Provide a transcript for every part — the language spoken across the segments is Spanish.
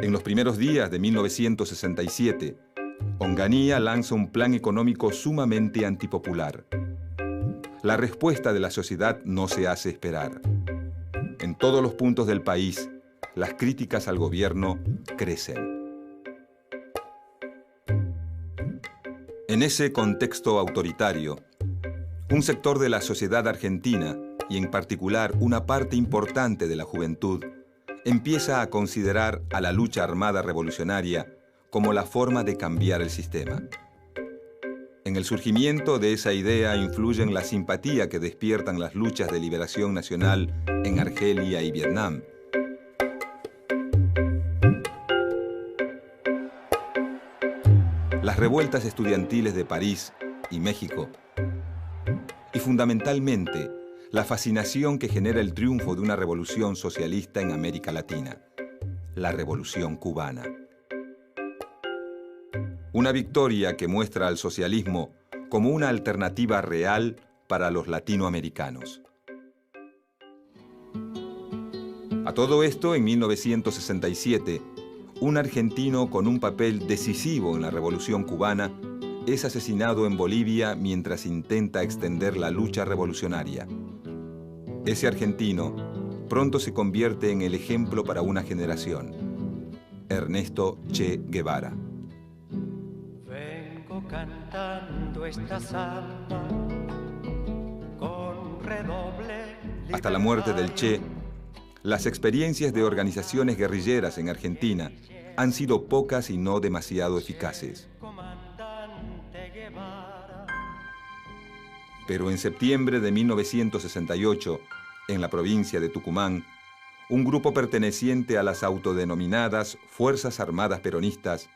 En los primeros días de 1967, Onganía lanza un plan económico sumamente antipopular. La respuesta de la sociedad no se hace esperar. En todos los puntos del país, las críticas al gobierno crecen. En ese contexto autoritario, un sector de la sociedad argentina, y en particular una parte importante de la juventud, empieza a considerar a la lucha armada revolucionaria como la forma de cambiar el sistema. En el surgimiento de esa idea influyen la simpatía que despiertan las luchas de liberación nacional en Argelia y Vietnam. Las revueltas estudiantiles de París y México. Y fundamentalmente, la fascinación que genera el triunfo de una revolución socialista en América Latina, la Revolución Cubana. Una victoria que muestra al socialismo como una alternativa real para los latinoamericanos. A todo esto, en 1967, un argentino con un papel decisivo en la Revolución Cubana es asesinado en Bolivia mientras intenta extender la lucha revolucionaria. Ese argentino pronto se convierte en el ejemplo para una generación. Ernesto Che Guevara. Vengo cantando esta samba con redoble. Hasta la muerte del Che, las experiencias de organizaciones guerrilleras en Argentina han sido pocas y no demasiado eficaces. Pero en septiembre de 1968, en la provincia de Tucumán, un grupo perteneciente a las autodenominadas Fuerzas Armadas Peronistas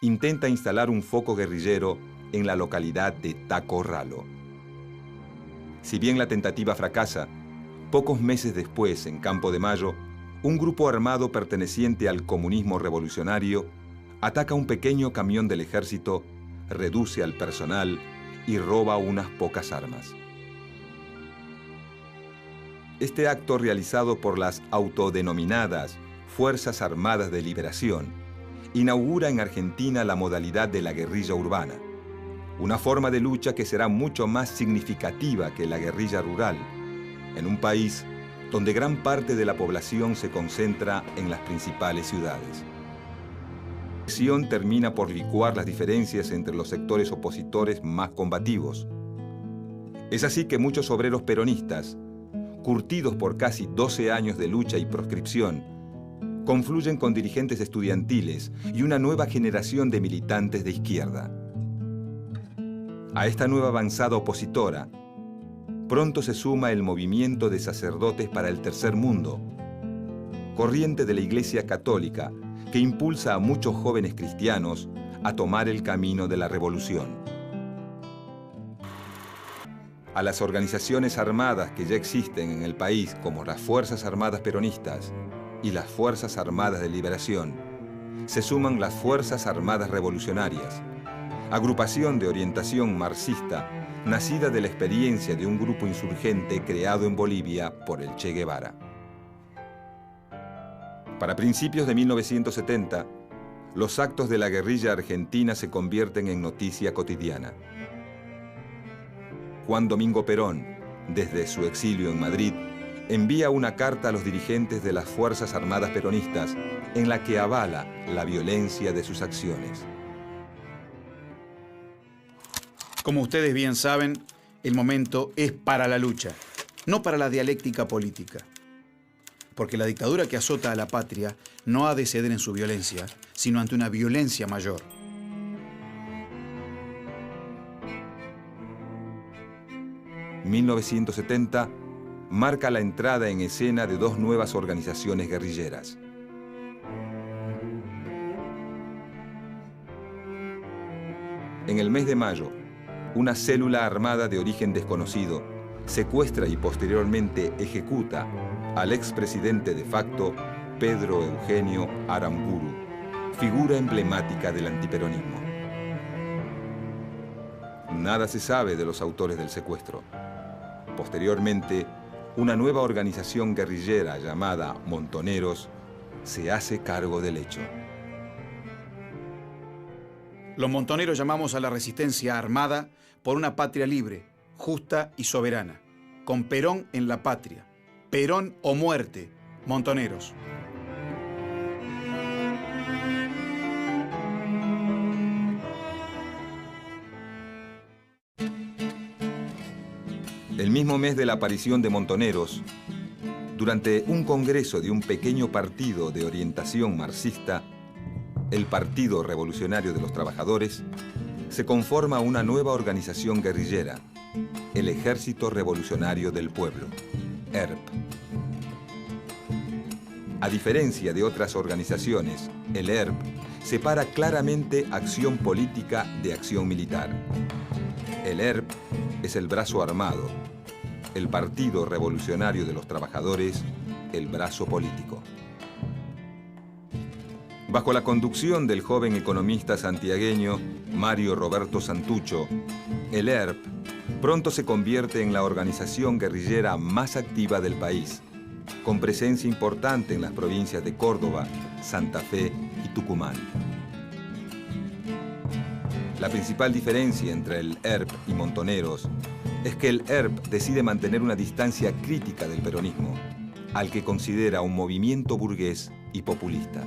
intenta instalar un foco guerrillero en la localidad de Tacorralo. Si bien la tentativa fracasa, pocos meses después, en Campo de Mayo, un grupo armado perteneciente al comunismo revolucionario ataca un pequeño camión del ejército, reduce al personal y roba unas pocas armas. Este acto, realizado por las autodenominadas Fuerzas Armadas de Liberación, inaugura en Argentina la modalidad de la guerrilla urbana, una forma de lucha que será mucho más significativa que la guerrilla rural, en un país donde gran parte de la población se concentra en las principales ciudades. La acción termina por licuar las diferencias entre los sectores opositores más combativos. Es así que muchos obreros peronistas, curtidos por casi 12 años de lucha y proscripción, confluyen con dirigentes estudiantiles y una nueva generación de militantes de izquierda. A esta nueva avanzada opositora, pronto se suma el movimiento de sacerdotes para el tercer mundo, corriente de la Iglesia Católica que impulsa a muchos jóvenes cristianos a tomar el camino de la revolución. A las organizaciones armadas que ya existen en el país, como las Fuerzas Armadas Peronistas y las Fuerzas Armadas de Liberación, se suman las Fuerzas Armadas Revolucionarias, agrupación de orientación marxista nacida de la experiencia de un grupo insurgente creado en Bolivia por el Che Guevara. Para principios de 1970, los actos de la guerrilla argentina se convierten en noticia cotidiana. Juan Domingo Perón, desde su exilio en Madrid, envía una carta a los dirigentes de las Fuerzas Armadas Peronistas en la que avala la violencia de sus acciones. Como ustedes bien saben, el momento es para la lucha, no para la dialéctica política. Porque la dictadura que azota a la patria no ha de ceder en su violencia, sino ante una violencia mayor. En 1970 marca la entrada en escena de dos nuevas organizaciones guerrilleras. En el mes de mayo, una célula armada de origen desconocido secuestra y posteriormente ejecuta al expresidente de facto Pedro Eugenio Aramburu, figura emblemática del antiperonismo. Nada se sabe de los autores del secuestro. Posteriormente, una nueva organización guerrillera llamada Montoneros se hace cargo del hecho. Los montoneros llamamos a la resistencia armada por una patria libre, justa y soberana, con Perón en la patria. Perón o muerte, montoneros. El mismo mes de la aparición de Montoneros, durante un congreso de un pequeño partido de orientación marxista, el Partido Revolucionario de los Trabajadores, se conforma una nueva organización guerrillera, el Ejército Revolucionario del Pueblo, ERP. A diferencia de otras organizaciones, el ERP separa claramente acción política de acción militar. El ERP es el brazo armado, el Partido Revolucionario de los Trabajadores, el brazo político. Bajo la conducción del joven economista santiagueño Mario Roberto Santucho, el ERP pronto se convierte en la organización guerrillera más activa del país, con presencia importante en las provincias de Córdoba, Santa Fe y Tucumán. La principal diferencia entre el ERP y Montoneros es que el ERP decide mantener una distancia crítica del peronismo, al que considera un movimiento burgués y populista.